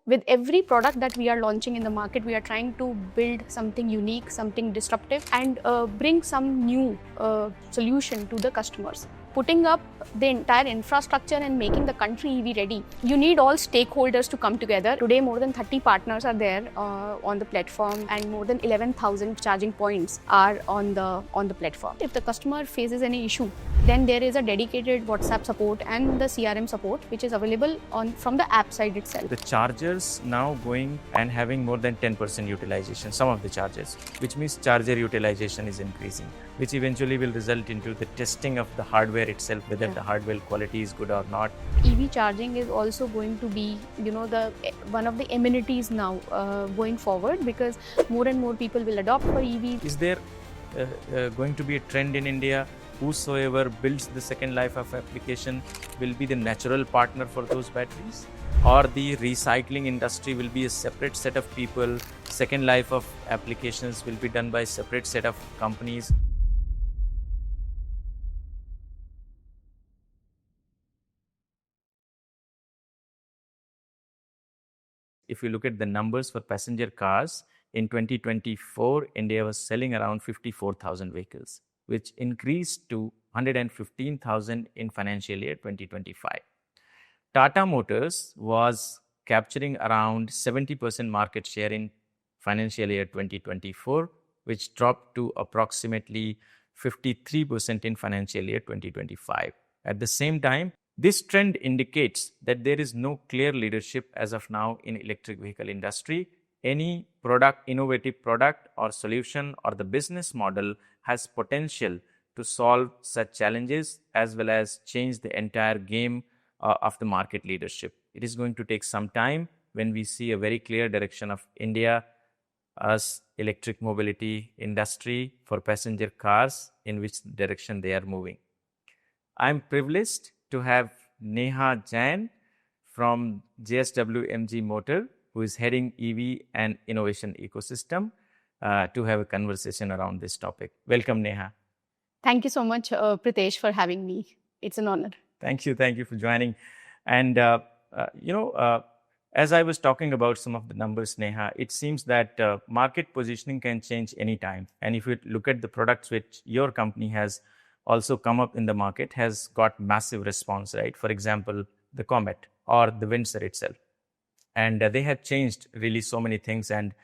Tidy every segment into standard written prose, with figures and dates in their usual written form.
With every product that we are launching in the market, we are trying to build something unique, something disruptive, and bring some new solution to the customers. Putting up the entire infrastructure and making the country EV ready, you need all stakeholders to come together. Today, more than 30 partners are there on the platform, and more than 11,000 charging points are on the platform. If the customer faces any issue, then there is a dedicated WhatsApp support and the CRM support, which is available from the app side itself. The chargers now going and having more than 10% utilization, some of the chargers, which means charger utilization is increasing, which eventually will result into the testing of the hardware itself, whether the hardware quality is good or not. EV charging is also going to be, one of the amenities now going forward, because more and more people will adopt for EV. Is there going to be a trend in India? Whosoever builds the second life of application will be the natural partner for those batteries? Or the recycling industry will be a separate set of people, second life of applications will be done by a separate set of companies? If you look at the numbers for passenger cars, in 2024, India was selling around 54,000 vehicles, which increased to 115,000 in financial year 2025. Tata Motors was capturing around 70% market share in financial year 2024, which dropped to approximately 53% in financial year 2025. At the same time, this trend indicates that there is no clear leadership as of now in electric vehicle industry. Any product, innovative product or solution or the business model has potential to solve such challenges as well as change the entire game of the market leadership. It is going to take some time when we see a very clear direction of India as electric mobility industry for passenger cars, in which direction they are moving. I am privileged to have Neha Jain from JSW Motor, who is heading EV and innovation ecosystem, to have a conversation around this topic. Welcome, Neha. Thank you so much, Pritesh, for having me. It's an honor. Thank you for joining. And as I was talking about some of the numbers, Neha, it seems that market positioning can change anytime. And if you look at the products which your company has also come up in the market, has got massive response, right? For example, the Comet or the Windsor itself. And they have changed really so many things, and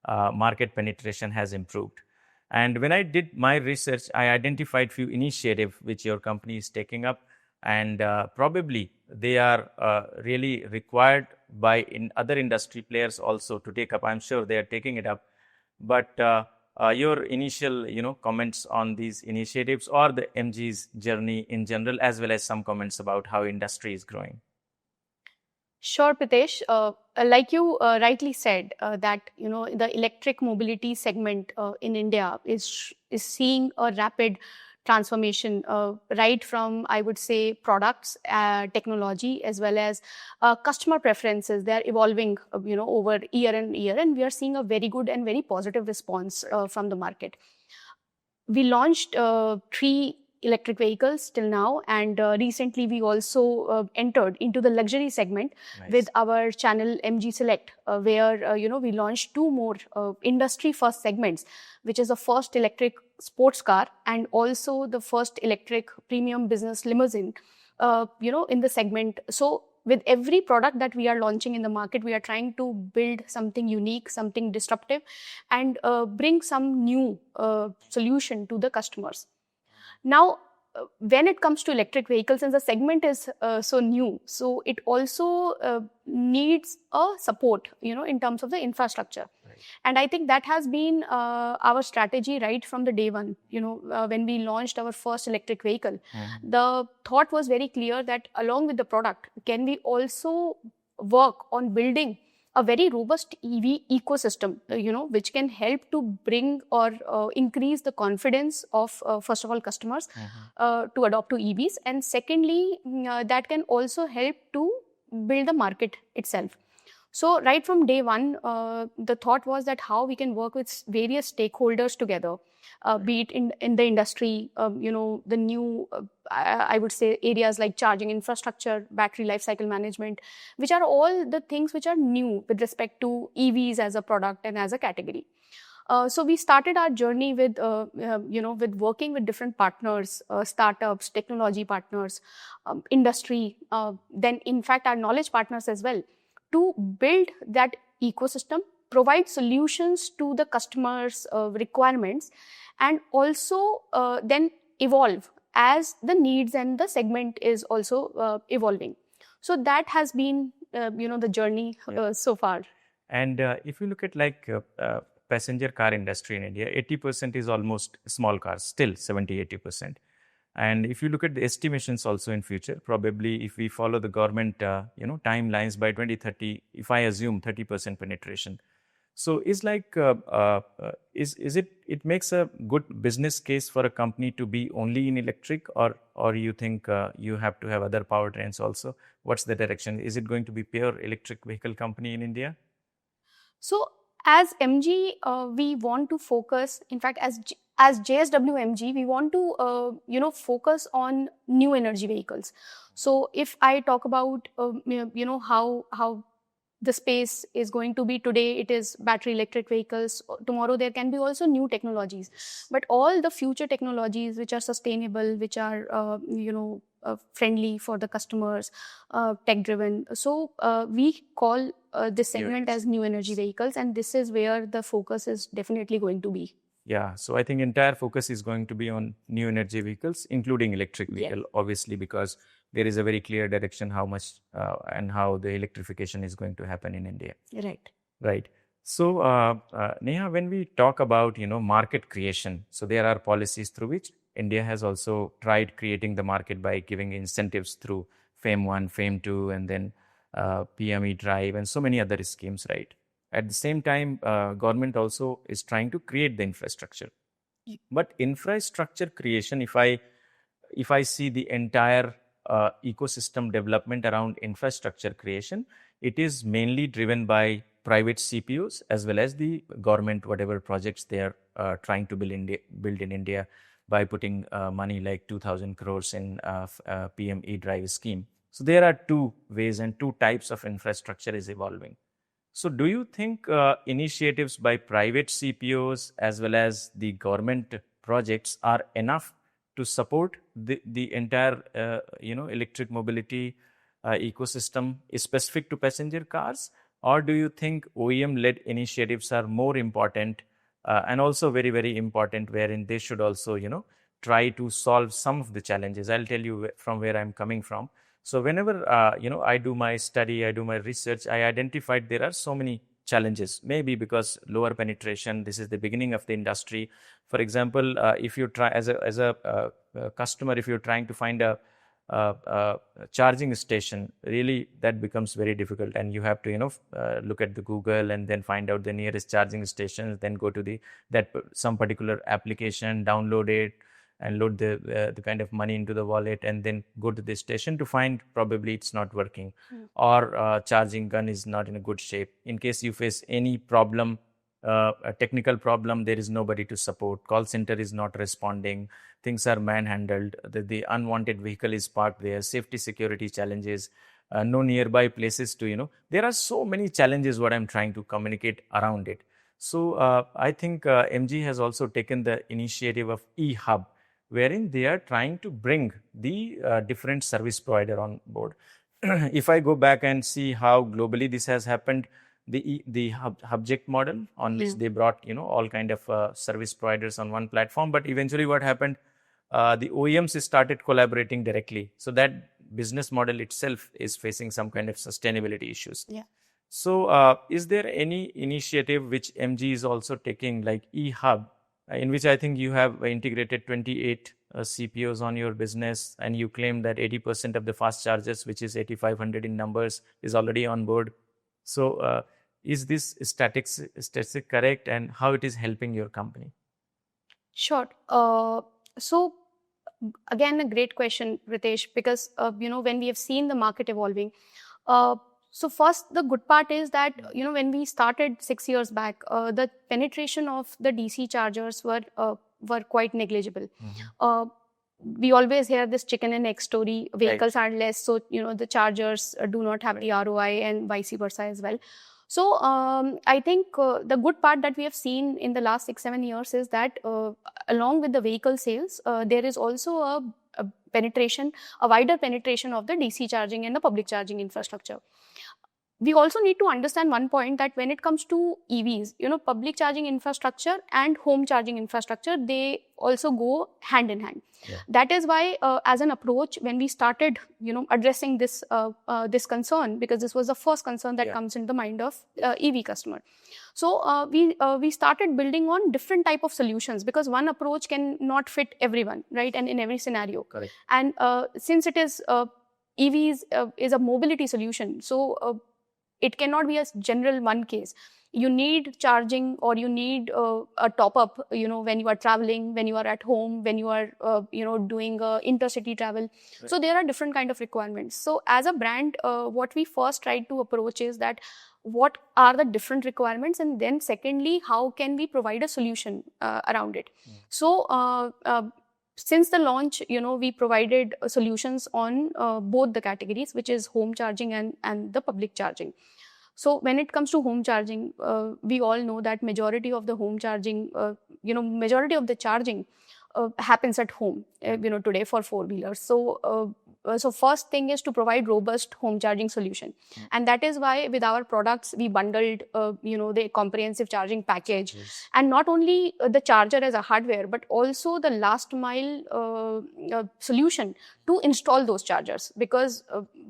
market penetration has improved. And when I did my research, I identified few initiatives which your company is taking up, and probably they are really required by other industry players also to take up. I'm sure they are taking it up. But your initial comments on these initiatives or the MG's journey in general, as well as some comments about how industry is growing. Sure, Pritesh. Like you rightly said, that the electric mobility segment in India is seeing a rapid transformation, right from, I would say, products, technology, as well as customer preferences. They are evolving, over year and year, and we are seeing a very good and very positive response from the market. We launched 3 electric vehicles till now, and recently we also entered into the luxury segment. Nice. With our channel MG Select, where we launched 2 more industry first segments, which is the first electric sports car and also the first electric premium business limousine in the segment. So with every product that we are launching in the market, we are trying to build something unique, something disruptive, and bring some new solution to the customers. Now, when it comes to electric vehicles, since the segment is so new, so it also needs a support, in terms of the infrastructure. Right. And I think that has been our strategy right from the day one. When we launched our first electric vehicle, the thought was very clear that along with the product, can we also work on building a very robust EV ecosystem, which can help to bring or increase the confidence of, first of all, customers to adopt to EVs. And secondly, that can also help to build the market itself. So right from day one, the thought was that how we can work with various stakeholders together be it in the industry, the new, I would say, areas like charging infrastructure, battery life cycle management, which are all the things which are new with respect to EVs as a product and as a category. So we started our journey with working with different partners, startups, technology partners, industry, then in fact our knowledge partners as well, to build that ecosystem, provide solutions to the customers' requirements, and also then evolve as the needs and the segment is also evolving. So that has been the journey so far. And if you look at passenger car industry in India, 80% is almost small cars, still 70-80%. And if you look at the estimations also in future, probably if we follow the government timelines by 2030, if I assume 30% penetration. So is is it makes a good business case for a company to be only in electric, or you think you have to have other powertrains also? What's the direction? Is it going to be pure electric vehicle company in India? So as MG, we want to focus. In fact, as JSW MG, we want to focus on new energy vehicles. So if I talk about how the space is going to be today, it is battery electric vehicles. Tomorrow there can be also new technologies, but all the future technologies which are sustainable, which are friendly for the customers, tech driven. So we call this segment as new energy vehicles, and this is where the focus is definitely going to be. Yeah, so I think entire focus is going to be on new energy vehicles, including electric vehicle, obviously, because there is a very clear direction how much and how the electrification is going to happen in India. Right. Right. So, Neha, when we talk about market creation, so there are policies through which India has also tried creating the market by giving incentives through FAME 1, FAME 2, and then PME Drive, and so many other schemes, right? At the same time, government also is trying to create the infrastructure. But infrastructure creation, if I see the entire ecosystem development around infrastructure creation, it is mainly driven by private CPOs as well as the government, whatever projects they are trying to build in India by putting money like 2,000 crores in PM E-Drive scheme. So there are two ways and two types of infrastructure is evolving. So do you think initiatives by private CPOs as well as the government projects are enough to support the entire electric mobility ecosystem is specific to passenger cars, or do you think OEM-led initiatives are more important and also very, very important, wherein they should also try to solve some of the challenges? I'll tell you from where I'm coming from. So whenever I do my study, I do my research, I identified there are so many challenges. Maybe because lower penetration, this is the beginning of the industry. For example, if you try as a customer, if you're trying to find a charging station, really that becomes very difficult, and you have to look at the Google and then find out the nearest charging stations, then go to some particular application, download it, and load the kind of money into the wallet, and then go to the station to find probably it's not working, or charging gun is not in a good shape. In case you face any problem, a technical problem, there is nobody to support. Call center is not responding. Things are manhandled. The unwanted vehicle is parked there. Safety, security challenges. No nearby places to There are so many challenges. What I'm trying to communicate around it. So I think MG has also taken the initiative of eHub, wherein they are trying to bring the different service provider on board. If I go back and see how globally this has happened, the Hubject model on which they brought all kind of service providers on one platform, but eventually what happened, the OEMs started collaborating directly, so that business model itself is facing some kind of sustainability issues. So is there any initiative which MG is also taking, like eHub, in which I think you have integrated 28 CPOs on your business, and you claim that 80% of the fast chargers, which is 8,500 in numbers, is already on board. So is this statistic correct, and how it is helping your company? Sure. So again, a great question, Ritesh, because when we have seen the market evolving, so first, the good part is that when we started 6 years back, the penetration of the DC chargers were were quite negligible. We always hear this chicken and egg story. Vehicles are less, so the chargers do not have the ROI, and vice versa as well. So I think the good part that we have seen in the last 6-7 years is that along with the vehicle sales, there is also a wider penetration of the DC charging and the public charging infrastructure. We also need to understand one point, that when it comes to EVs, public charging infrastructure and home charging infrastructure, they also go hand in hand. That is why, as an approach, when we started, addressing this concern, because this was the first concern that comes into the mind of EV customer. So we started building on different type of solutions, because one approach can not fit everyone, right? And in every scenario. Correct. And since it is EVs is a mobility solution, so it cannot be a general one case. You need charging, or you need a top up, when you are traveling, when you are at home, when you are, doing intercity travel. Right. So there are different kind of requirements. So as a brand, what we first tried to approach is that what are the different requirements, and then secondly, how can we provide a solution around it. So since the launch, we provided solutions on both the categories, which is home charging and the public charging. So when it comes to home charging, we all know that majority of the home charging, majority of the charging happens at home, today for four-wheelers. So first thing is to provide robust home charging solution. And that is why with our products, we bundled, the comprehensive charging package. Yes. And not only the charger as a hardware, but also the last mile solution to install those chargers. Because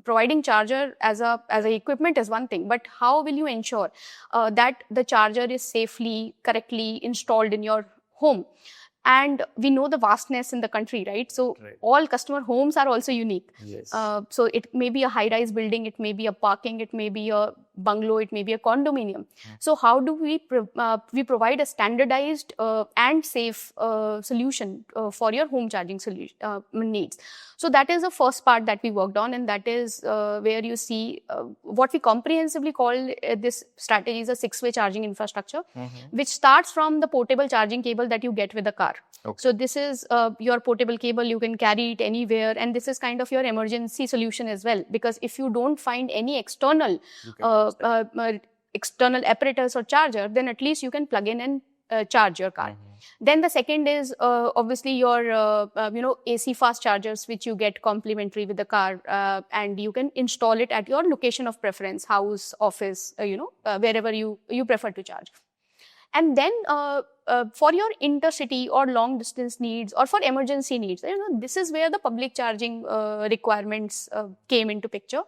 providing charger as a equipment is one thing, but how will you ensure that the charger is safely, correctly installed in your home? And we know the vastness in the country, right? So all customer homes are also unique. Yes. So it may be a high-rise building, it may be a parking, it may be a bungalow, it may be a condominium. So how do we provide a standardized and safe solution for your home charging needs? So that is the first part that we worked on, and that is where you see what we comprehensively call this strategy is a 6-way charging infrastructure, which starts from the portable charging cable that you get with the car. Okay. So this is your portable cable, you can carry it anywhere, and this is kind of your emergency solution as well, because if you don't find any external apparatus or charger, then at least you can plug in and charge your car. Then the second is obviously your AC fast chargers, which you get complimentary with the car, and you can install it at your location of preference, house, office, wherever you prefer to charge. And then for your intercity or long distance needs, or for emergency needs, this is where the public charging requirements came into picture.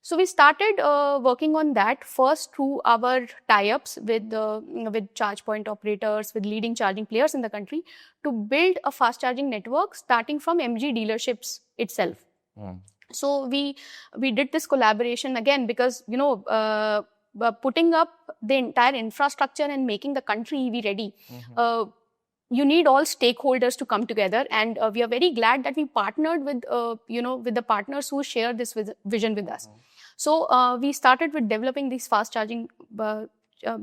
So we started working on that first through our tie-ups with charge point operators, with leading charging players in the country, to build a fast charging network starting from MG dealerships itself. So we did this collaboration again, because putting up the entire infrastructure and making the country EV ready, you need all stakeholders to come together, and we are very glad that we partnered with with the partners who share this vision with us. So we started with developing these fast charging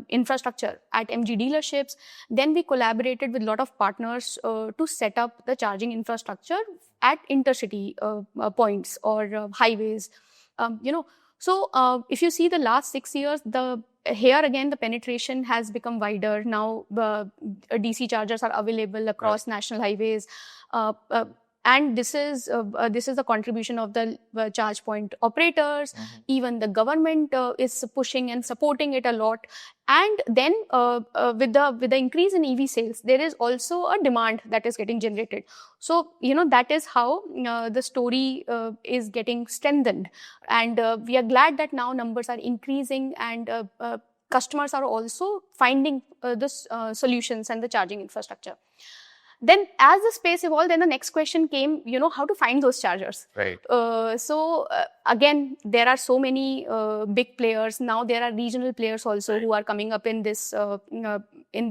infrastructure at MG dealerships. Then we collaborated with a lot of partners to set up the charging infrastructure at intercity points or highways. So if you see the last 6 years, here again the penetration has become wider. Now DC chargers are available across national highways, and this is the contribution of the charge point operators. Even the government is pushing and supporting it a lot. And then with the increase in EV sales, there is also a demand that is getting generated. So that is how the story is getting strengthened, and we are glad that now numbers are increasing, and customers are also finding the solutions and the charging infrastructure. Then as the space evolved, then the next question came, how to find those chargers. Right. So again, there are so many big players. Now there are regional players also who are coming up in this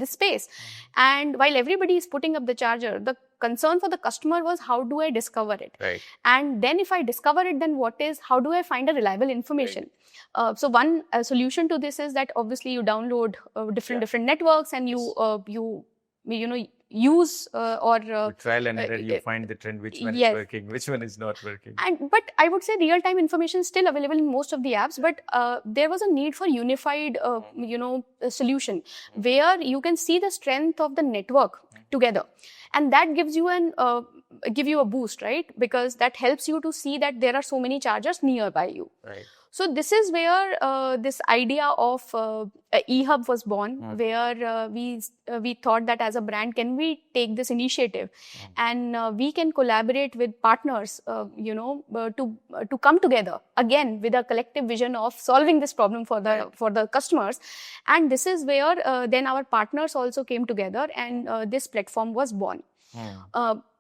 space. And while everybody is putting up the charger, the concern for the customer was, how do I discover it? Right. And then if I discover it, then how do I find a reliable information? Right. So one solution to this is that obviously you download different networks, and you use or With trial and error, you find the trend, which one is yes. working, which one is not working. But I would say real-time information is still available in most of the apps, but there was a need for unified, solution where you can see the strength of the network together, and that gives you give you a boost, right? Because that helps you to see that there are so many chargers nearby you. Right. So this is where this idea of eHub was born, where we thought that as a brand, can we take this initiative and we can collaborate with partners, to come together again with a collective vision of solving this problem for the customers. And this is where then our partners also came together, and this platform was born.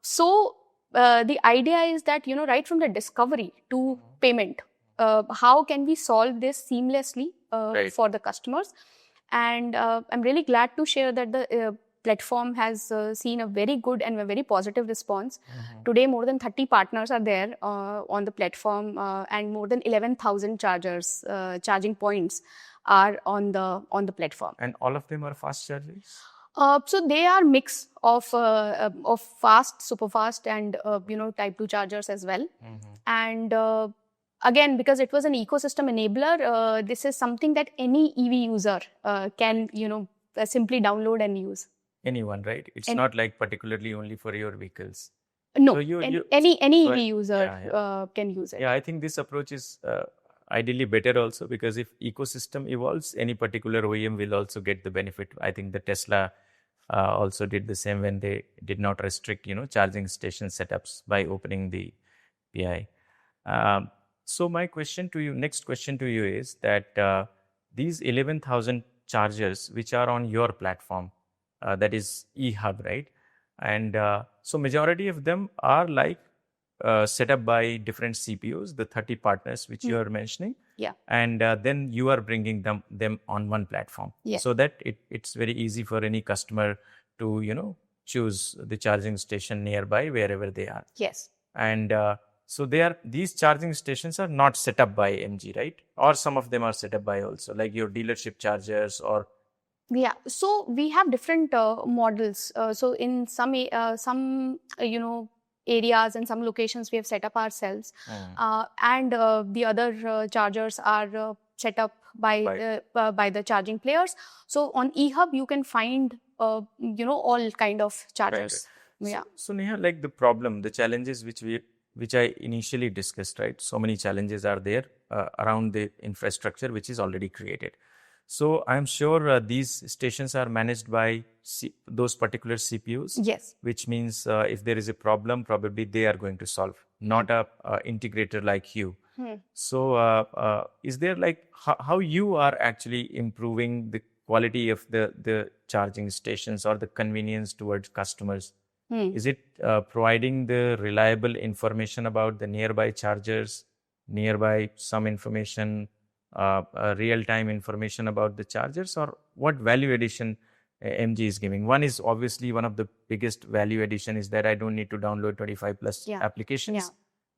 So the idea is that, right from the discovery to payment, how can we solve this seamlessly for the customers? And I'm really glad to share that the platform has seen a very good and a very positive response. Today, more than 30 partners are there on the platform, and more than 11,000 charging points are on the platform. And all of them are fast chargers? So they are mix of fast, super fast, and type 2 chargers as well. And again, because it was an ecosystem enabler, this is something that any EV user can simply download and use. Anyone, right? It's not like particularly only for your vehicles. No, so any EV user can use it. Yeah, I think this approach is ideally better also, because if ecosystem evolves, any particular OEM will also get the benefit. I think the Tesla also did the same when they did not restrict, charging station setups by opening the PI. So my next question to you is that these 11,000 chargers which are on your platform, that is eHub, right? And so majority of them are like set up by different CPOs, the 30 partners which you are mentioning. Yeah. And then you are bringing them on one platform. Yes. So that it's very easy for any customer to, choose the charging station nearby wherever they are. Yes. And so these charging stations are not set up by MG, right? Or some of them are set up by also, like your dealership chargers or... Yeah, so we have different models. So in some areas and some locations we have set up ourselves, and the other chargers are set up by the charging players. So on eHub you can find all kind of chargers. Right. Yeah. So Neha, like the challenges which I initially discussed, right? So many challenges are there around the infrastructure which is already created. So I'm sure these stations are managed by those particular CPUs. Yes. Which means if there is a problem, probably they are going to solve, not a integrator like you. So is there like how you are actually improving the quality of the charging stations or the convenience towards customers? Is it providing the reliable information about the nearby chargers, nearby some information, real-time information about the chargers, or what value addition MG is giving? One is obviously one of the biggest value addition is that I don't need to download 25 plus applications. Yeah.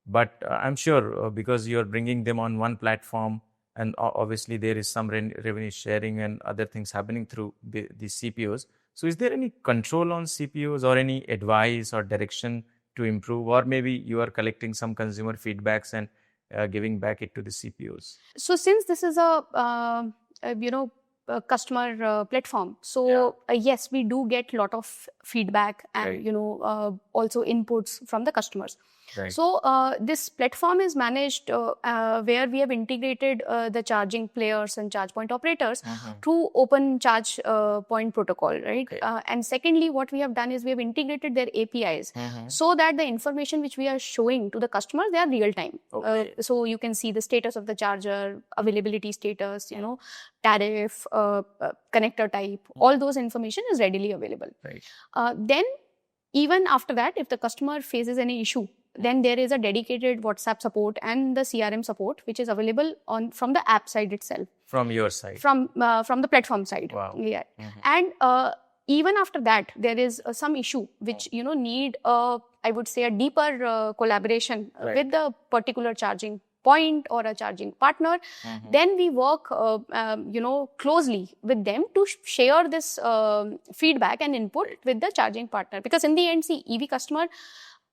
But I'm sure because you're bringing them on one platform, and obviously there is some revenue sharing and other things happening through the CPUs. So is there any control on CPUs or any advice or direction to improve, or maybe you are collecting some consumer feedbacks and giving back it to the CPUs? So since this is a customer platform, so yes, we do get a lot of feedback and also inputs from the customers. Right. So this platform is managed where we have integrated the charging players and charge point operators through open charge point protocol, right? Okay. And secondly, what we have done is we have integrated their APIs so that the information which we are showing to the customers, they are real time. Okay. So you can see the status of the charger, availability status, tariff, connector type, all those information is readily available. Right. Then even after that, if the customer faces any issue, then there is a dedicated WhatsApp support and the CRM support, which is available from the app side itself. From your side? From the platform side. Wow. Yeah. And even after that, there is some issue which, need, I would say, a deeper collaboration with the particular charging point or a charging partner, then we work closely with them to share this feedback and input with the charging partner, because in the end, see, EV customer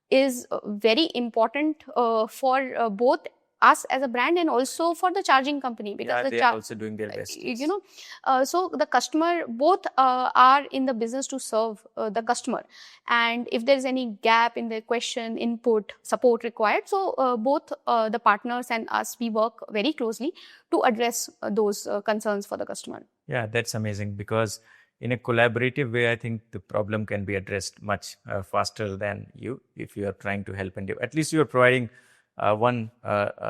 is very important for both us as a brand and also for the charging company, because they are also doing their best. So the customer, both are in the business to serve the customer, and if there is any gap in the question, input, support required, so both the partners and us, we work very closely to address those concerns for the customer. Yeah, that's amazing, because in a collaborative way, I think the problem can be addressed much faster than if you are trying to help, and at least you are providing one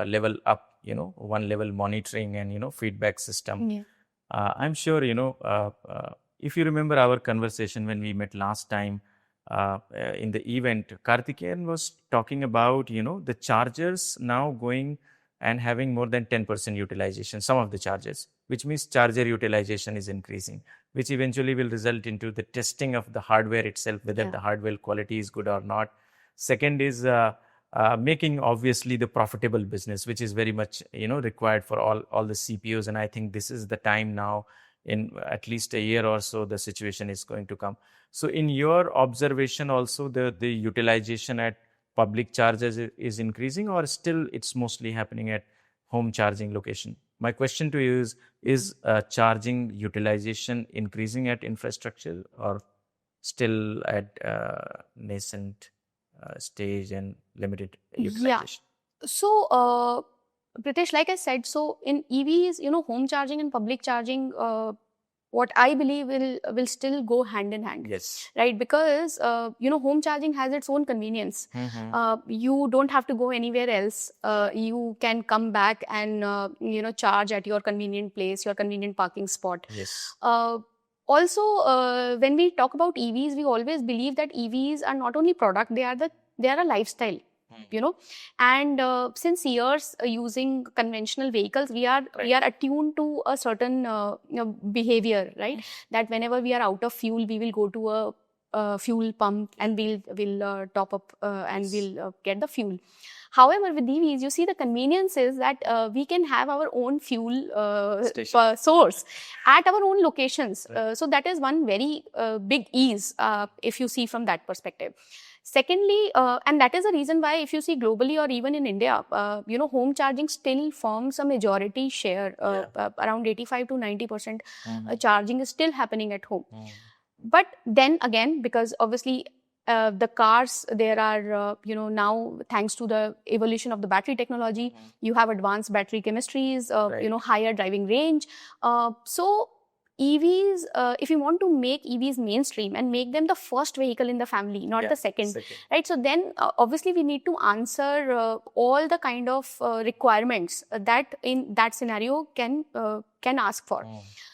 level up, one level monitoring and feedback system. Yeah. I'm sure if you remember our conversation when we met last time in the event, Karthikeyan was talking about the chargers now going and having more than 10% utilization, some of the chargers, which means charger utilization is increasing, which eventually will result into the testing of the hardware itself, whether the hardware quality is good or not. Second is making obviously the profitable business, which is very much required for all the CPOs. And I think this is the time now, in at least a year or so, the situation is going to come. So in your observation also, the utilization at public chargers is increasing, or still it's mostly happening at home charging location? My question to you is charging utilization increasing at infrastructure, or still at nascent stage and limited utilization? Yeah. So, Pritesh, like I said, so in EVs, home charging and public charging, what I believe will still go hand in hand. Yes. Right? Because, home charging has its own convenience. You don't have to go anywhere else. You can come back and, charge at your convenient place, your convenient parking spot. Yes. Also, when we talk about EVs, we always believe that EVs are not only product, they are a lifestyle. And since years using conventional vehicles, we are attuned to a certain behavior, right? That whenever we are out of fuel, we will go to a fuel pump and we'll top up and we'll get the fuel. However, with EVs, you see the convenience is that we can have our own fuel source at our own locations. So that is one very big ease if you see from that perspective. Secondly, and that is the reason why if you see globally or even in India, home charging still forms a majority share, around 85 to 90% charging is still happening at home. But then again, because obviously the cars, there are, now thanks to the evolution of the battery technology, you have advanced battery chemistries, higher driving range. So EVs, if you want to make EVs mainstream and make them the first vehicle in the family, not the second, right? So then obviously we need to answer all the kind of requirements that in that scenario can ask for.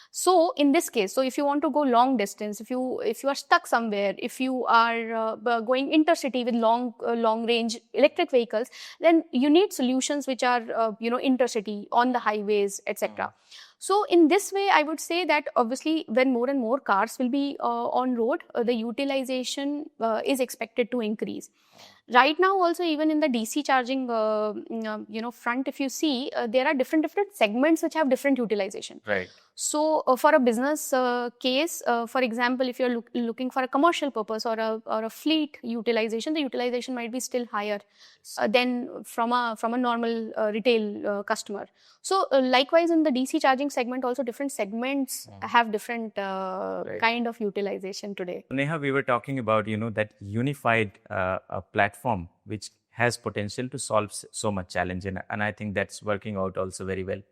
So in this case, so if you want to go long distance, if you are stuck somewhere, if you are going intercity with long range electric vehicles, then you need solutions which are intercity on the highways, etc. So in this way, I would say that obviously when more and more cars will be on road, the utilization is expected to increase. Right now, also even in the DC charging, front, if you see, there are different segments which have different utilization. Right. So for a business case, for example, if you're looking for a commercial purpose or a fleet utilization, the utilization might be still higher than from a normal retail customer. So likewise in the DC charging segment, also different segments have different kind of utilization today. Neha, we were talking about that unified platform which has potential to solve so much challenge, and I think that's working out also very well.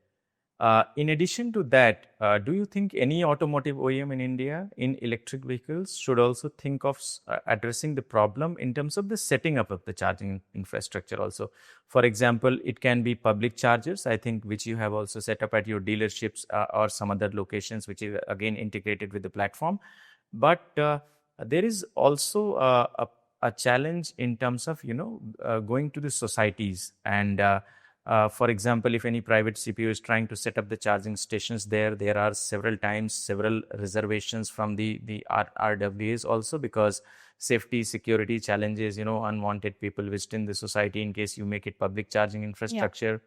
In addition to that, do you think any automotive OEM in India in electric vehicles should also think of addressing the problem in terms of the setting up of the charging infrastructure also? For example, it can be public chargers, I think, which you have also set up at your dealerships or some other locations, which is again integrated with the platform. But there is also a challenge in terms of, going to the societies and for example, if any private CPO is trying to set up the charging stations there are several reservations from the RWAs also, because safety, security challenges, unwanted people visiting the society in case you make it public charging infrastructure.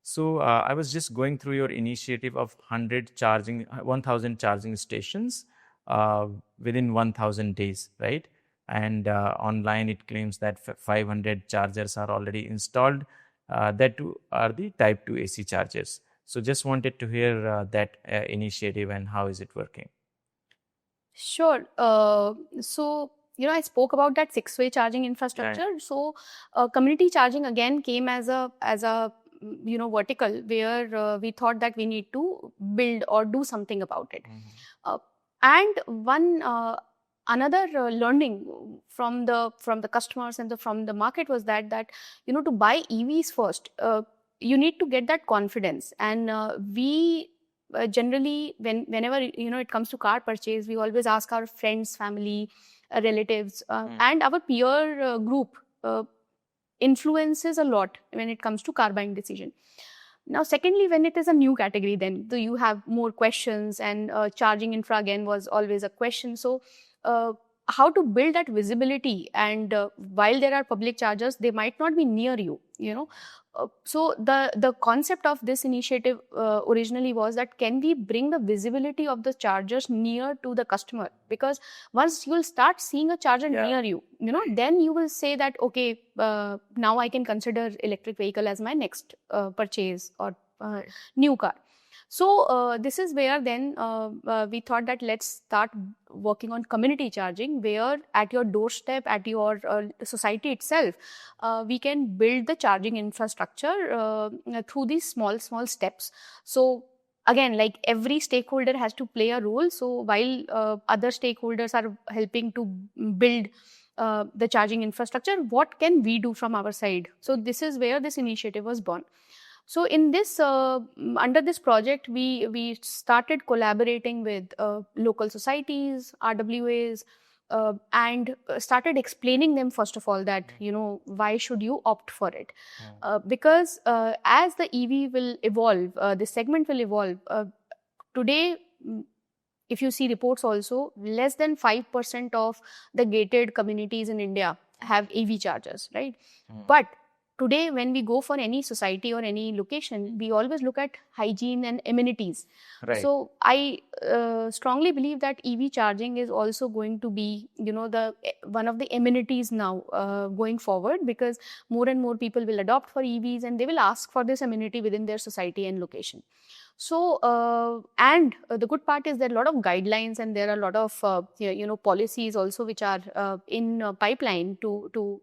So I was just going through your initiative of 1,000 charging stations uh, within 1,000 days, right? And online it claims that 500 chargers are already installed. That too are the Type 2 AC chargers. So just wanted to hear that initiative and how is it working? Sure. So, I spoke about that six-way charging infrastructure. Yeah. So, community charging again came as a vertical where we thought that we need to build or do something about it. Uh, and one another learning from the customers and from the market was that to buy EVs first, you need to get that confidence. And we generally whenever it comes to car purchase, we always ask our friends, family, relatives, and our peer group influences a lot when it comes to car buying decision. Now, secondly, when it is a new category, then you have more questions, and charging infra again was always a question. So, how to build that visibility? And while there are public chargers, they might not be near you. So the concept of this initiative originally was that can we bring the visibility of the chargers near to the customer? Because once you'll start seeing a charger near you, then you will say that okay, now I can consider electric vehicle as my next purchase or new car. So this is where then we thought that let's start working on community charging, where at your doorstep, at your society itself, we can build the charging infrastructure through these small steps. So again, like every stakeholder has to play a role. So while other stakeholders are helping to build the charging infrastructure, what can we do from our side? So this is where this initiative was born. So in this under this project, we started collaborating with local societies, RWAs, and started explaining them first of all that why should you opt for it, because as the EV will evolve, the segment will evolve. Today, if you see reports also, less than 5% of the gated communities in India have EV chargers, right? But today, when we go for any society or any location, we always look at hygiene and amenities. Right. So I strongly believe that EV charging is also going to be, the one of the amenities now going forward, because more and more people will adopt for EVs and they will ask for this amenity within their society and location. So, and the good part is there are a lot of guidelines and there are a lot of policies also which are in pipeline to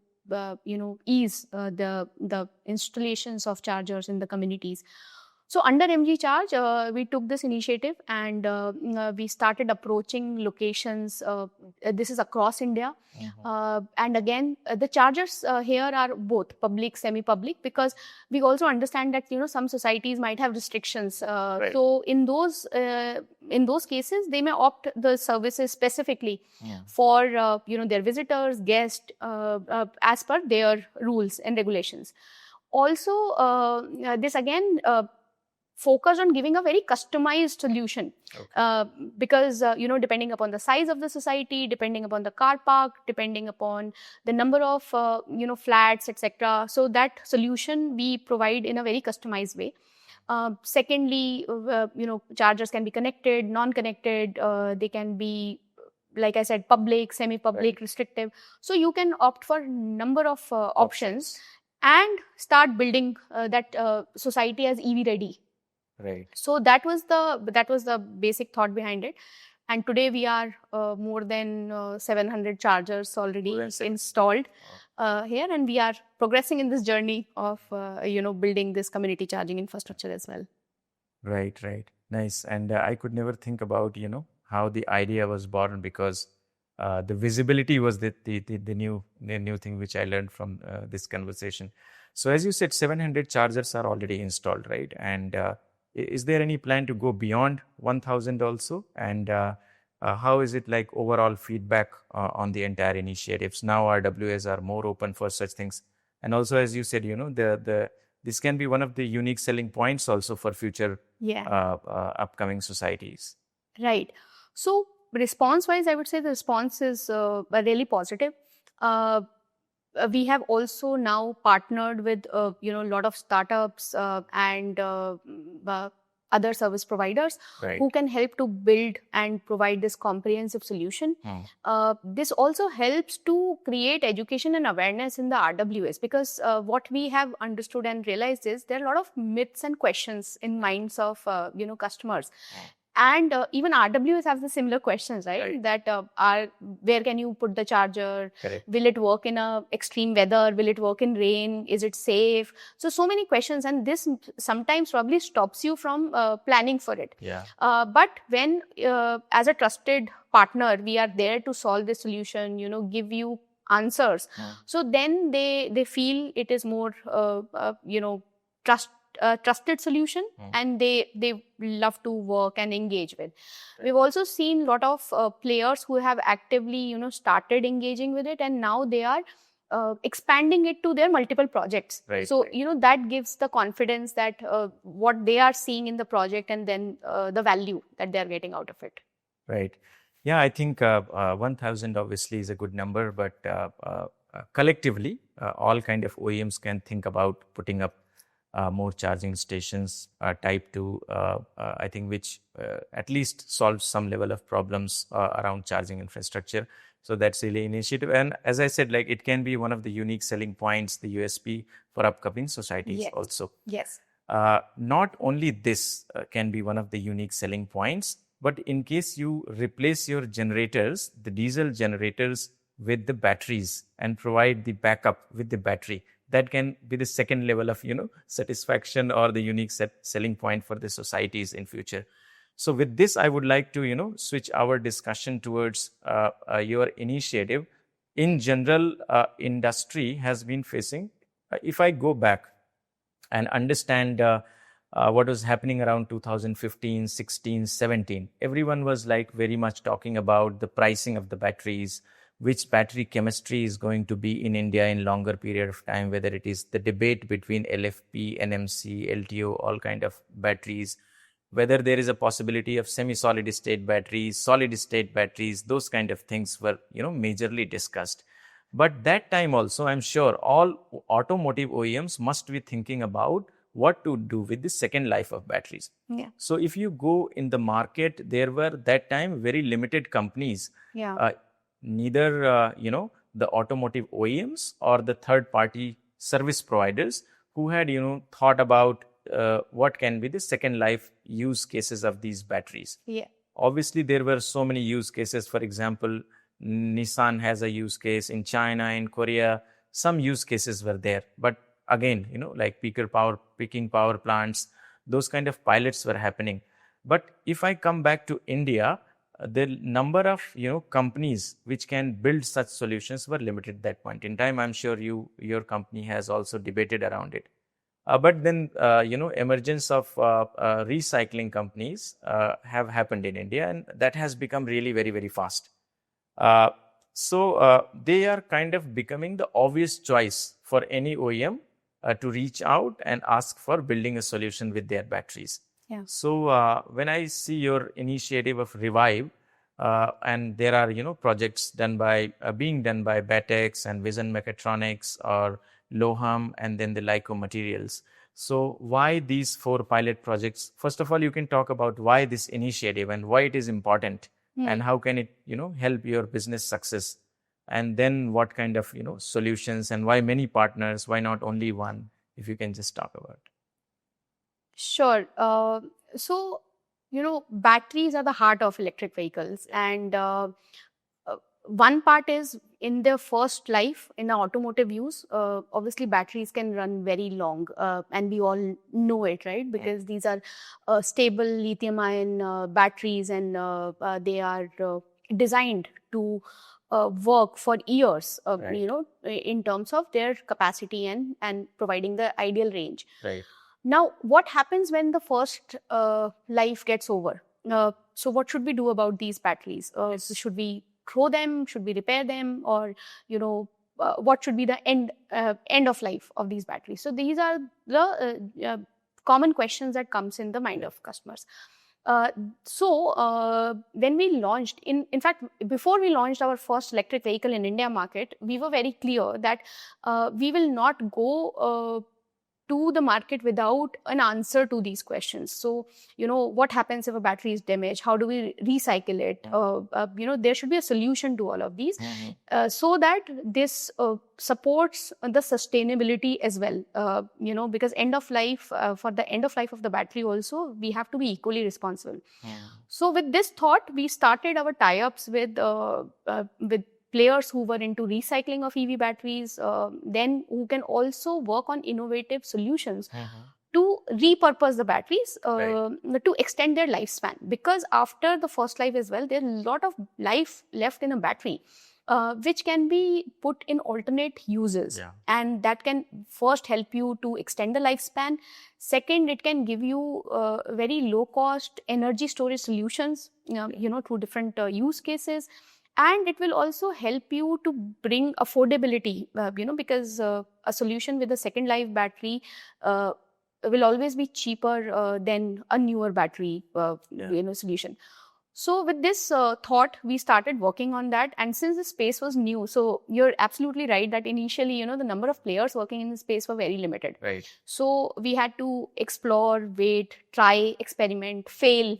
ease the installations of chargers in the communities. So under MG Charge, we took this initiative and we started approaching locations. This is across India. And again, the chargers here are both public, semi-public, because we also understand that some societies might have restrictions. Right. So in those cases, they may opt the services specifically for their visitors, guests, as per their rules and regulations. Also, this again focus on giving a very customized solution, because depending upon the size of the society, depending upon the car park, depending upon the number of flats, etc. So that solution we provide in a very customized way. Secondly, chargers can be connected, non-connected. They can be, like I said, public, semi-public, restrictive. So you can opt for number of options and start building that society as EV ready. Right. So that was the basic thought behind it. And today we are more than 700 chargers already installed here, and we are progressing in this journey of building this community charging infrastructure as well. Right, right. Nice. And I could never think about, how the idea was born, because the visibility was the new thing which I learned from this conversation. So as you said, 700 chargers are already installed, right? And is there any plan to go beyond 1,000 also? And how is it like overall feedback on the entire initiatives? Now RWAs are more open for such things. And also, as you said, this can be one of the unique selling points also for future upcoming societies. Right. So response-wise, I would say the response is really positive. we have also now partnered with a lot of startups and other service providers who can help to build and provide this comprehensive solution. This also helps to create education and awareness in the RWS, because what we have understood and realized is there are a lot of myths and questions in minds of customers. And even RWS have the similar questions, right? That where can you put the charger? Correct. Will it work in a extreme weather? Will it work in rain? Is it safe? So many questions, and this sometimes probably stops you from planning for it. Yeah. But when as a trusted partner, we are there to solve the solution, give you answers. So then they feel it is more trusted solution, and they love to work and engage with. We've also seen a lot of players who have actively started engaging with it, and now they are expanding it to their multiple projects. So that gives the confidence that what they are seeing in the project, and then the value that they are getting out of it. Right. Yeah, I think 1,000 obviously is a good number, but collectively, all kind of OEMs can think about putting up more charging stations, type 2, I think, which at least solves some level of problems around charging infrastructure. So that's really initiative. And as I said, like, it can be one of the unique selling points, the USP for upcoming societies also. Yes. Not only this can be one of the unique selling points, but in case you replace your generators, the diesel generators, with the batteries and provide the backup with the battery, that can be the second level of satisfaction or the unique selling point for the societies in future. So with this, I would like to switch our discussion towards your initiative. In general, industry has been facing, if I go back and understand what was happening around 2015, 16, 17, everyone was like very much talking about the pricing of the batteries, which battery chemistry is going to be in India in longer period of time, whether it is the debate between LFP, NMC, LTO, all kind of batteries, whether there is a possibility of semi-solid state batteries, solid state batteries, those kind of things were majorly discussed. But that time also, I'm sure all automotive OEMs must be thinking about what to do with the second life of batteries. Yeah. So if you go in the market, there were that time very limited companies. Yeah. Neither the automotive OEMs or the third party service providers who had thought about what can be the second life use cases of these batteries. Yeah. Obviously, there were so many use cases. For example, Nissan has a use case in China, in Korea. Some use cases were there, but again, like peaking power plants, those kind of pilots were happening. But if I come back to India, the number of companies which can build such solutions were limited at that point in time. I'm sure your company has also debated around it. But then emergence of recycling companies have happened in India, and that has become really very, very fast. So they are kind of becoming the obvious choice for any OEM to reach out and ask for building a solution with their batteries. Yeah. So when I see your initiative of Revive, and there are projects being done by Batex and Vision Mechatronics or Loham, and then the Lyco Materials. So why these 4 pilot projects? First of all, you can talk about why this initiative and why it is important, and how can it help your business success, and then what kind of solutions, and why many partners, why not only one, if you can just talk about. Sure. So batteries are the heart of electric vehicles, and one part is in their first life in the automotive use. Obviously, batteries can run very long, and we all know it, right? Because these are stable lithium-ion batteries, and they are designed to work for years. In terms of their capacity and providing the ideal range. Right. Now, what happens when the first life gets over? So what should we do about these batteries? Should we throw them? Should we repair them? Or, what should be the end of life of these batteries? So these are the common questions that comes in the mind of customers. Uh, when we launched, in fact, before we launched our first electric vehicle in India market, we were very clear that we will not go to the market without an answer to these questions. So, what happens if a battery is damaged? How do we recycle it? There should be a solution to all of these, so that this supports the sustainability as well. Because end of life, for the end of life of the battery also, we have to be equally responsible. So with this thought, we started our tie-ups with players who were into recycling of EV batteries, then who can also work on innovative solutions to repurpose the batteries to extend their lifespan. Because after the first life as well, there's a lot of life left in a battery, which can be put in alternate uses. Yeah. And that can first help you to extend the lifespan. Second, it can give you very low cost energy storage solutions, through different use cases. And it will also help you to bring affordability, because a solution with a second life battery will always be cheaper than a newer battery solution. So with this thought, we started working on that. And since the space was new, so you're absolutely right that initially, the number of players working in the space were very limited. Right. So we had to explore, wait, try, experiment, fail,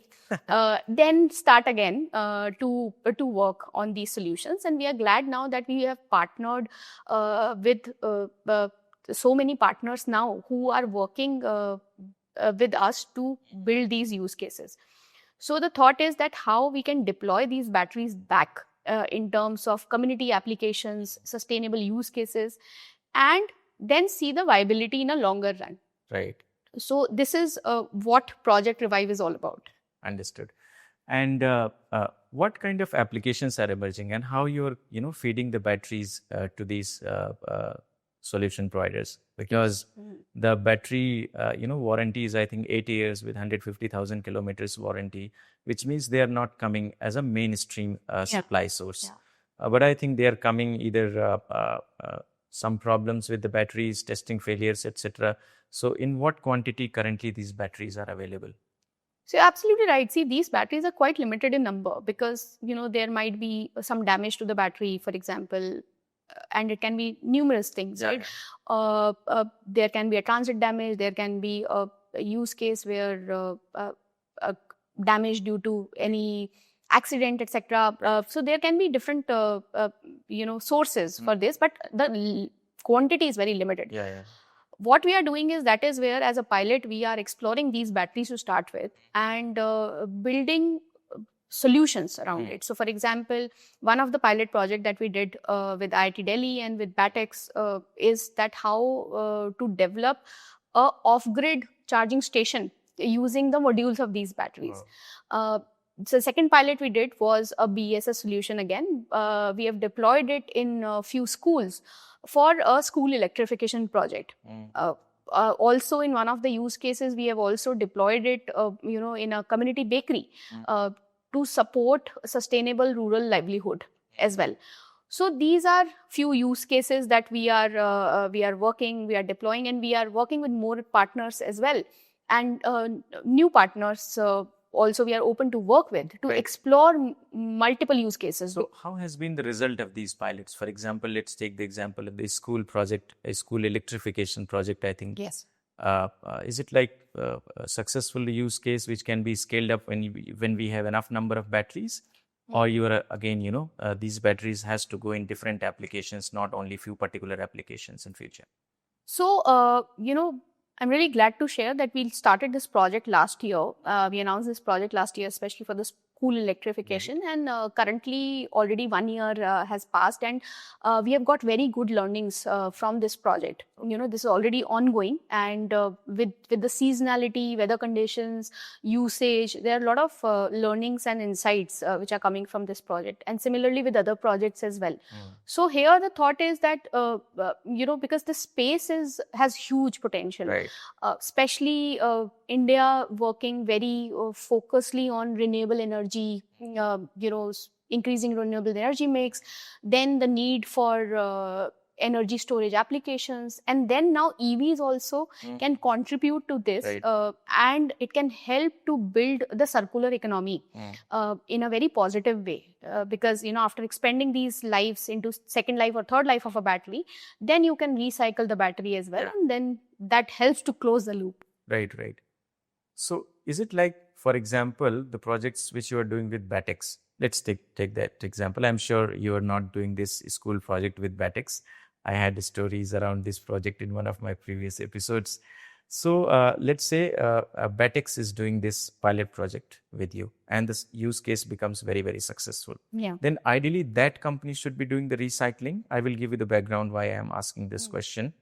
then start again to work on these solutions. And we are glad now that we have partnered with so many partners now who are working with us to build these use cases. So the thought is that how we can deploy these batteries back in terms of community applications, sustainable use cases, and then see the viability in a longer run. Right. So this is what Project Revive is all about. Understood. And what kind of applications are emerging, and how you're feeding the batteries to these solution providers? Because the battery warranty is, I think, 8 years with 150,000 kilometers warranty, which means they are not coming as a mainstream supply source. But I think they are coming either some problems with the batteries, testing failures, etc. So in what quantity currently these batteries are available? So you're absolutely right. See, these batteries are quite limited in number because, there might be some damage to the battery, for example, and it can be numerous things, right? There can be a transit damage. There can be a use case where damage due to any accident, etc. So there can be different, sources for this, but the quantity is very limited. What we are doing is that is where, as a pilot, we are exploring these batteries to start with and building solutions around it. So, for example, one of the pilot project that we did with IIT Delhi and with BATEX is that how to develop a off-grid charging station using the modules of these batteries. So second pilot we did was a BESS solution again. We have deployed it in a few schools for a school electrification project. Also, in one of the use cases, we have also deployed it, in a community bakery to support sustainable rural livelihood as well. So these are few use cases that we are deploying, and we are working with more partners as well, and new partners. Also, we are open to work with to explore multiple use cases. So how has been the result of these pilots? For example, let's take the example of the school project, a school electrification project, I think. Yes. Is it like a successful use case which can be scaled up when we have enough number of batteries? Or you are again, these batteries has to go in different applications, not only few particular applications in future? So, I'm really glad to share that we started this project last year. We announced this project last year, especially for the school electrification. And currently, already 1 year has passed, and we have got very good learnings from this project. This is already ongoing, and with the seasonality, weather conditions, usage, there are a lot of learnings and insights which are coming from this project, and similarly with other projects as well. So here the thought is that because the space has huge potential, especially India working very focusedly on renewable energy, increasing renewable energy mix, then the need for energy storage applications, and then now EVs also can contribute to this, and it can help to build the circular economy in a very positive way, because after expanding these lives into second life or third life of a battery, then you can recycle the battery as well, and then that helps to close the loop. Right. So is it like, for example, the projects which you are doing with Batex? Let's take that example. I'm sure you are not doing this school project with Batex. I had stories around this project in one of my previous episodes. So let's say Batex is doing this pilot project with you, and this use case becomes very, very successful. Yeah. Then ideally, that company should be doing the recycling. I will give you the background why I am asking this question.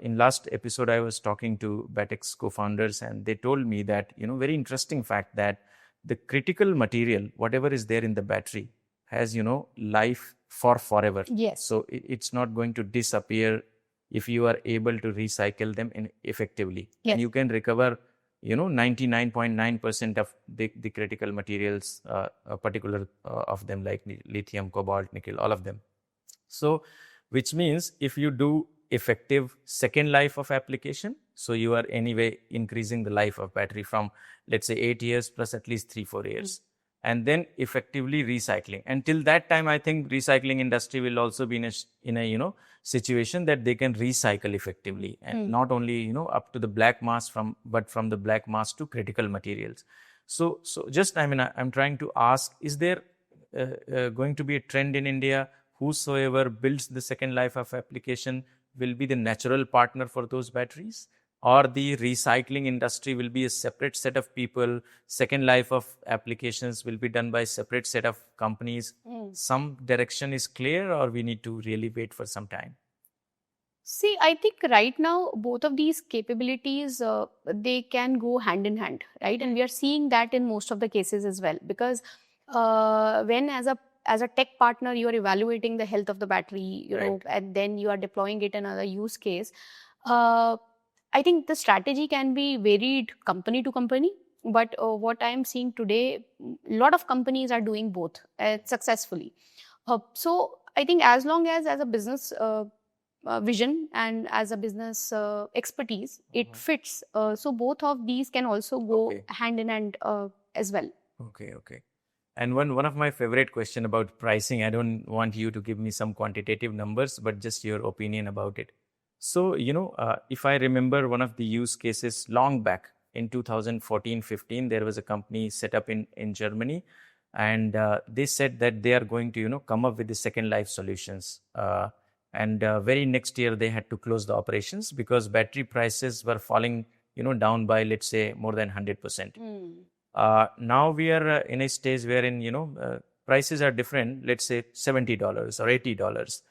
In last episode, I was talking to Batex co-founders, and they told me that, very interesting fact that the critical material, whatever is there in the battery, has, life for forever. Yes. So it's not going to disappear if you are able to recycle them effectively. Yes. And you can recover, 99.9% of the critical materials, particular of them, like lithium, cobalt, nickel, all of them. So, which means if you do effective second life of application, so you are anyway increasing the life of battery from, let's say, 8 years plus at least 3-4 years, and then effectively recycling. Until that time, I think recycling industry will also be in a situation that they can recycle effectively, and not only up to the black mass but from the black mass to critical materials. So just I'm trying to ask, is there going to be a trend in India? Whosoever builds the second life of application will be the natural partner for those batteries, or the recycling industry will be a separate set of people. Second life of applications will be done by separate set of companies. Some direction is clear, or we need to really wait for some time? See, I think right now both of these capabilities, they can go hand in hand, right? And we are seeing that in most of the cases as well, because when as a tech partner, you are evaluating the health of the battery, and then you are deploying it in another use case. I think the strategy can be varied company to company, but what I am seeing today, a lot of companies are doing both successfully. So I think as long as a business vision and as a business expertise, it fits. So both of these can also go hand in hand as well. Okay. And one of my favorite question about pricing, I don't want you to give me some quantitative numbers, but just your opinion about it. So, if I remember one of the use cases long back in 2014-15, there was a company set up in Germany, and they said that they are going to, come up with the second life solutions. And very next year, they had to close the operations because battery prices were falling, down by, let's say, more than 100%. Now we are in a stage wherein prices are different. Let's say $70 or $80.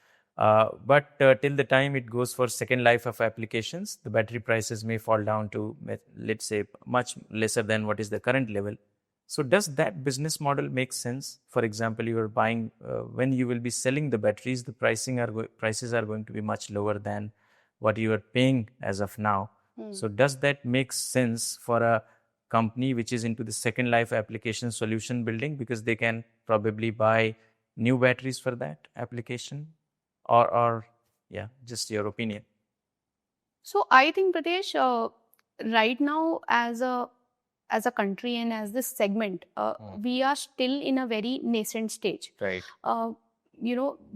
But till the time it goes for second life of applications, the battery prices may fall down to, let's say, much lesser than what is the current level. So does that business model make sense? For example, you are buying when you will be selling the batteries, the prices are going to be much lower than what you are paying as of now. So does that make sense for a company which is into the second life application solution building, because they can probably buy new batteries for that application? Or just your opinion. So I think, Pradesh, right now as a country and as this segment, we are still in a very nascent stage. Right.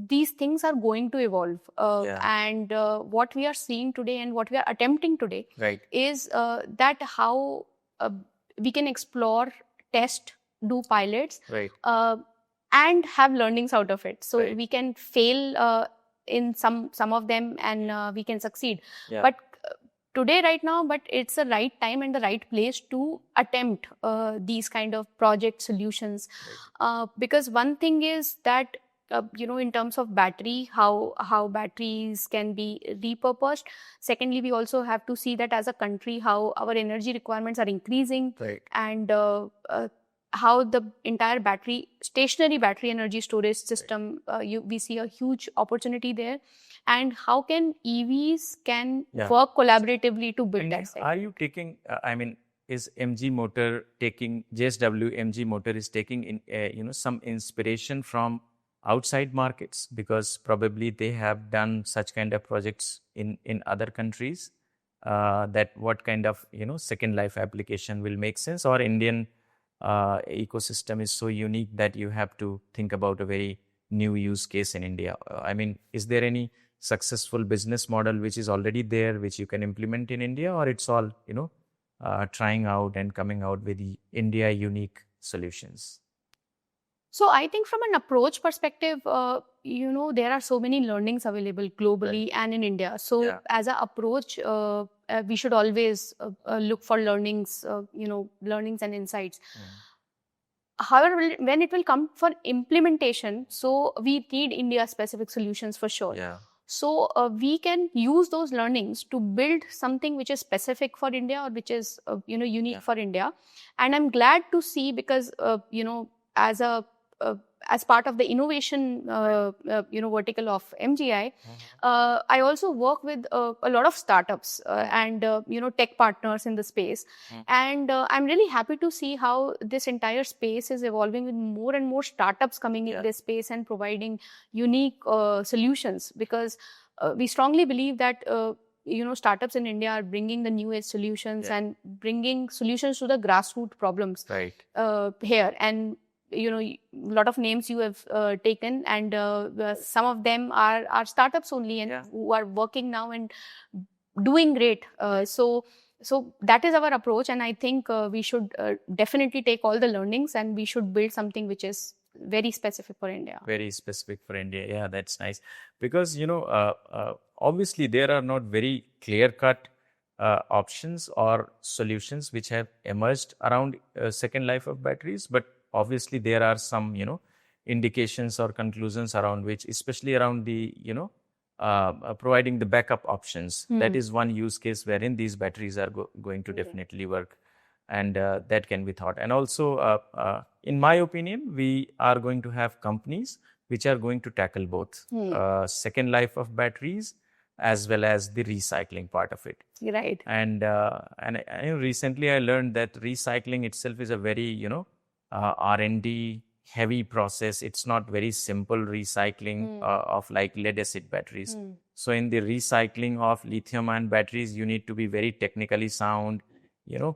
These things are going to evolve. And what we are seeing today and what we are attempting today is that how we can explore, test, do pilots, and have learnings out of it. So we can fail in some of them, and we can succeed. But today, right now, but it's the right time and the right place to attempt these kind of project solutions. Because one thing is that in terms of battery, how batteries can be repurposed. Secondly, we also have to see that as a country, how our energy requirements are increasing, and how the entire stationary battery energy storage system, we see a huge opportunity there, and how can EVs can work collaboratively to build that side. Are you taking, is MG Motor taking, JSW MG Motor is taking some inspiration from outside markets, because probably they have done such kind of projects in other countries, that what kind of second life application will make sense, or Indian ecosystem is so unique that you have to think about a very new use case in India. I mean, is there any successful business model which is already there, which you can implement in India, or it's all trying out and coming out with the India unique solutions? So I think from an approach perspective, there are so many learnings available globally and in India. So as an approach, we should always look for learnings, learnings and insights. However, when it will come for implementation, so we need India-specific solutions for sure. So we can use those learnings to build something which is specific for India, or which is unique for India. And I'm glad to see, because as a as part of the innovation vertical of MGI, I also work with a lot of startups and tech partners in the space, and I'm really happy to see how this entire space is evolving, with more and more startups coming in this space and providing unique solutions, because we strongly believe that startups in India are bringing the new age solutions and bringing solutions to the grassroots problems here. And a lot of names you have taken, and some of them are startups only, and who are working now and doing great. So that is our approach, and I think we should definitely take all the learnings, and we should build something which is very specific for India. Very specific for India. Yeah, that's nice. Because, obviously there are not very clear-cut options or solutions which have emerged around second life of batteries, but obviously there are some, indications or conclusions around which, especially around the, providing the backup options. That is one use case wherein these batteries are going to definitely work, and that can be thought. And also, in my opinion, we are going to have companies which are going to tackle both second life of batteries as well as the recycling part of it. Right. And recently I learned that recycling itself is a very R&D heavy process. It's not very simple recycling of like lead acid batteries. So in the recycling of lithium ion batteries, you need to be very technically sound,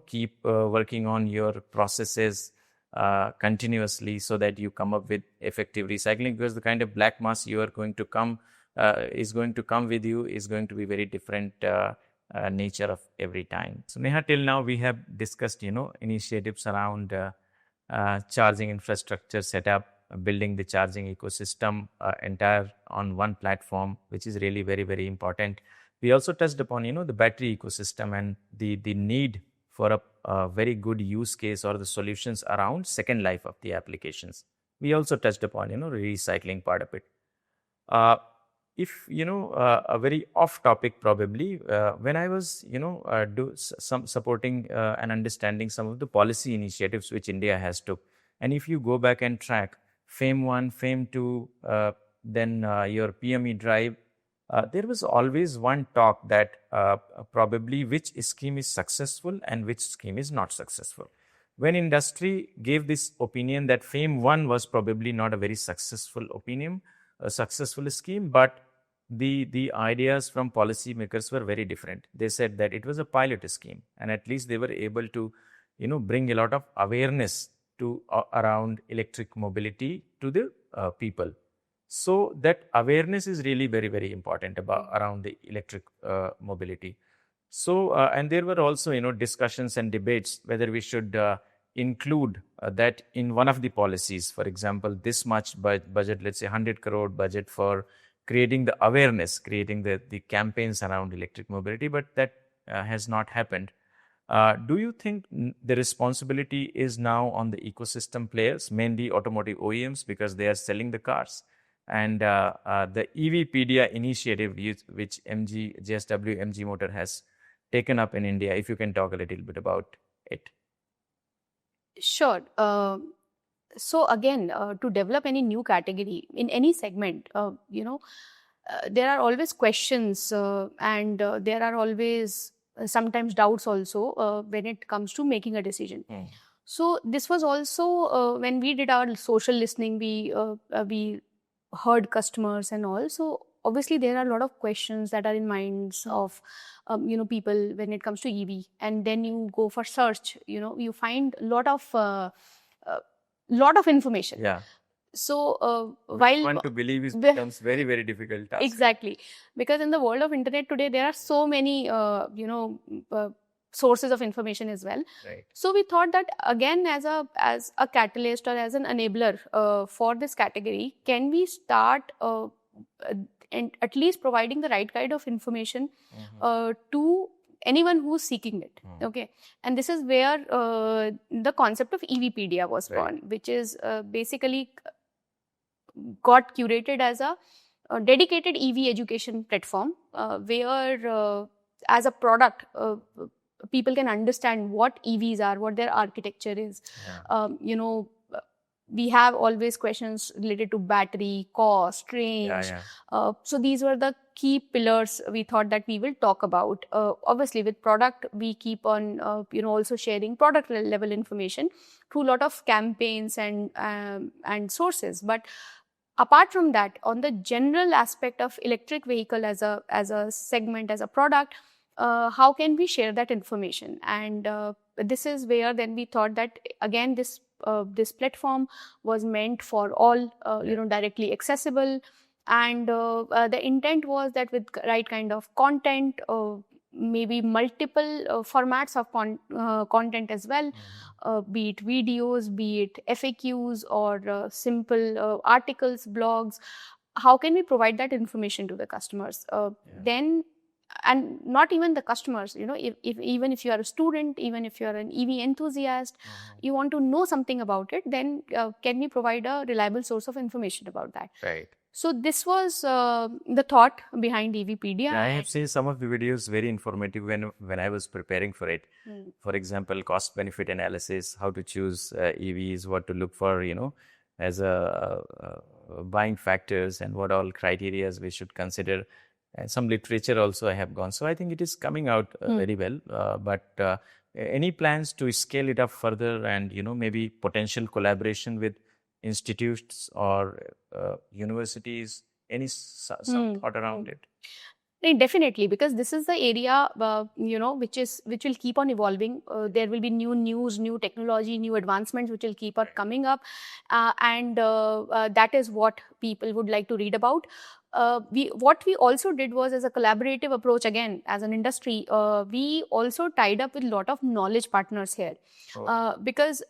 keep working on your processes continuously, so that you come up with effective recycling, because the kind of black mass you are going to come with you is going to be very different nature of every time. So Neha, till now we have discussed initiatives around charging infrastructure setup, building the charging ecosystem entire on one platform, which is really very, very important. We also touched upon the battery ecosystem and the need for a very good use case or the solutions around second life of the applications. We also touched upon recycling part of it. If a very off topic probably, when I was supporting and understanding some of the policy initiatives which India has took, and if you go back and track FAME 1, FAME 2, then your PME drive, there was always one talk that probably which scheme is successful and which scheme is not successful. When industry gave this opinion that FAME 1 was probably not a very successful opinion, a successful scheme, but the ideas from policymakers were very different. They said that it was a pilot scheme, and at least they were able to bring a lot of awareness to around electric mobility to the people. So that awareness is really very, very important about around the electric mobility. So and there were also discussions and debates whether we should include that in one of the policies. For example, this much budget, let's say 100 crore budget for creating the awareness, creating the campaigns around electric mobility, but that has not happened. Do you think the responsibility is now on the ecosystem players, mainly automotive OEMs, because they are selling the cars? And the EVpedia initiative, which JSW MG Motor has taken up in India, if you can talk a little bit about it. Sure. So again, to develop any new category in any segment, there are always questions and there are always sometimes doubts also when it comes to making a decision. So this was also when we did our social listening, we heard customers and all. So obviously there are a lot of questions that are in minds of people when it comes to EV. And then you go for search, you find lot of information. Yeah. So Which while one to believe is becomes very, very difficult task. Exactly, because in the world of internet today there are so many sources of information as well. Right. So we thought that again, as a catalyst or as an enabler for this category, can we start and at least providing the right kind of information to anyone who's seeking it. Okay, and this is where the concept of EVpedia was born, which is basically got curated as a dedicated EV education platform where as a product people can understand what EVs are, what their architecture is. We have always questions related to battery, cost, range. So these were the key pillars we thought that we will talk about. Obviously, with product, we keep on also sharing product level information through a lot of campaigns and sources. But apart from that, on the general aspect of electric vehicle as a segment, as a product, how can we share that information? And this is where then we thought that again this platform was meant for all directly accessible, and the intent was that with right kind of content, maybe multiple formats of content as well, be it videos, be it FAQs, or simple articles, blogs. How can we provide that information to the customers? Then, and not even the customers, if even if you are a student, even if you are an EV enthusiast, you want to know something about it, then can we provide a reliable source of information about that? Right. So this was the thought behind EVpedia. I have seen some of the videos very informative when I was preparing for it. For example, cost benefit analysis, how to choose EVs, what to look for, as buying factors, and what all criteria we should consider. And some literature also I have gone. So I think it is coming out very well. But any plans to scale it up further, and maybe potential collaboration with institutes or universities? Any some thought around it? Definitely, because this is the area which will keep on evolving. There will be new news, new technology, new advancements which will keep on coming up, and that is what people would like to read about. What we also did was, as a collaborative approach, again as an industry, we also tied up with a lot of knowledge partners here, because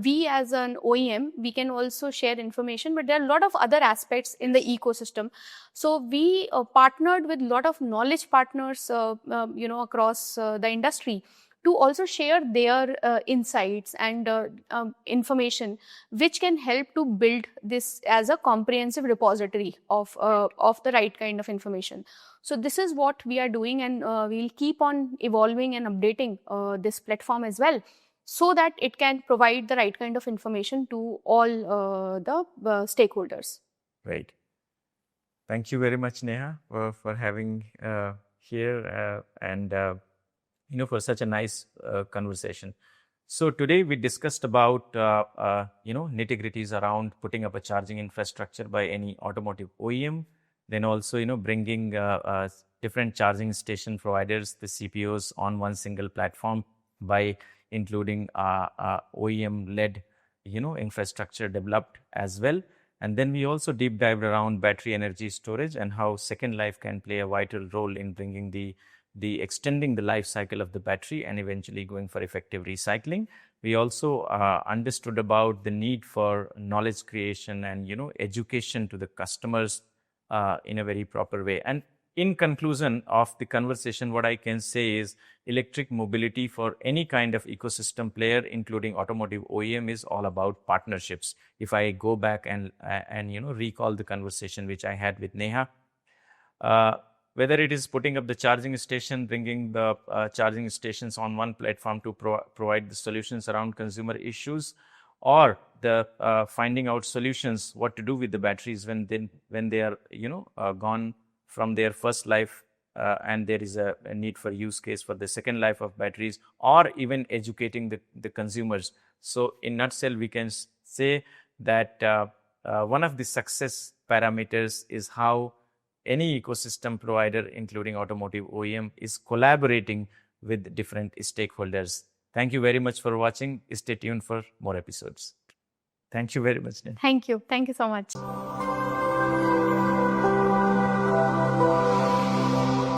we as an OEM, we can also share information, but there are a lot of other aspects in the ecosystem. So we partnered with a lot of knowledge partners, across the industry, to also share their insights and information, which can help to build this as a comprehensive repository of the right kind of information. So this is what we are doing, and we'll keep on evolving and updating this platform as well, so that it can provide the right kind of information to all the stakeholders. Right. Thank you very much, Neha, for having here and for such a nice conversation. So today we discussed about nitty-gritties around putting up a charging infrastructure by any automotive OEM, then also bringing different charging station providers, the CPOs, on one single platform by including OEM-led infrastructure developed as well. And then we also deep dived around battery energy storage and how Second Life can play a vital role in bringing the extending the life cycle of the battery and eventually going for effective recycling. We also understood about the need for knowledge creation and education to the customers in a very proper way. And in conclusion of the conversation, what I can say is electric mobility for any kind of ecosystem player, including automotive OEM, is all about partnerships. If I go back and recall the conversation which I had with Neha, whether it is putting up the charging station, bringing the charging stations on one platform to provide the solutions around consumer issues, or the finding out solutions what to do with the batteries when they are gone from their first life, and there is a need for use case for the second life of batteries, or even educating the consumers. So in nutshell, we can say that one of the success parameters is how any ecosystem provider, including automotive OEM, is collaborating with different stakeholders. Thank you very much for watching. Stay tuned for more episodes. Thank you very much, Neha. Thank you. Thank you so much.